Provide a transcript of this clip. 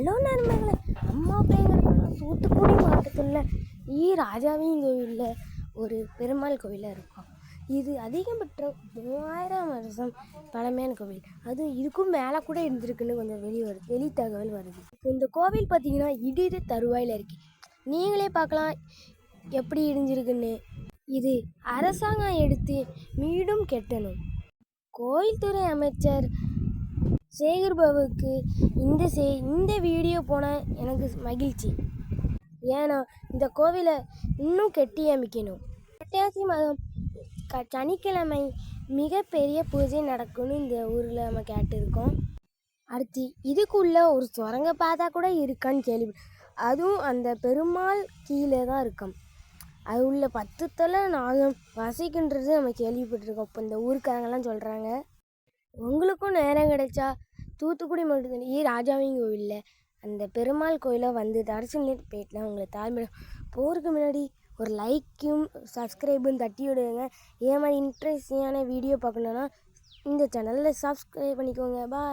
Hello நண்பர்களே, அம்மா அப்படிங்கிறதுல தூத்துக்குடி மாவட்டத்தில் ராஜாவின் கோவிலில் ஒரு பெருமாள் கோவிலாக இருக்கும். இது அதிகபட்சம் 3000 வருஷம் பழமையான கோவில். அதுவும் இதுக்கும் மேலே கூட இருந்திருக்குன்னு கொஞ்சம் வெளி தகவல் வருது. இந்த கோவில் பார்த்திங்கன்னா இடிது தருவாயில் இருக்கு. நீங்களே பார்க்கலாம் எப்படி இடிஞ்சிருக்குன்னு. இது அரசாங்கம் எடுத்து மீண்டும் கட்டணும். கோயில்துறை அமைச்சர் சேகர் பாபுக்கு இந்த வீடியோ போனால் எனக்கு மகிழ்ச்சி. ஏன்னா இந்த கோவிலை இன்னும் கட்டி அமைக்கணும். புரட்டாசி மாதம் சனிக்கிழமை மிகப்பெரிய பூஜை நடக்கும்னு இந்த ஊரில் நம்ம கேட்டிருக்கோம். அடுத்து இதுக்குள்ளே ஒரு சுரங்க பாதை கூட இருக்கான்னு கேள்வி. அதுவும் அந்த பெருமாள் கீழே தான் இருக்கும். அது உள்ள 10 தலை நாகம் வசிக்கின்றது நம்ம கேள்விப்பட்டிருக்கோம். இப்போ இந்த ஊருக்காரங்கெல்லாம் சொல்கிறாங்க. உங்களுக்கும் நேரம் கிடைச்சா தூத்துக்குடி மாவட்டத்தில் ராஜாவின் கோவிலில் அந்த பெருமாள் கோயிலை வந்து தரிசனம் போயிட்டுலாம் உங்களை தாழ்மையிடம் போகிறதுக்கு முன்னாடி ஒரு லைக்கும் சப்ஸ்கிரைபும் தட்டி விடுங்க. இதே மாதிரி இன்ட்ரெஸ்டிங்கான வீடியோ பார்க்கணுன்னா இந்த சேனலில் சப்ஸ்கிரைப் பண்ணிக்கோங்க. பாய்.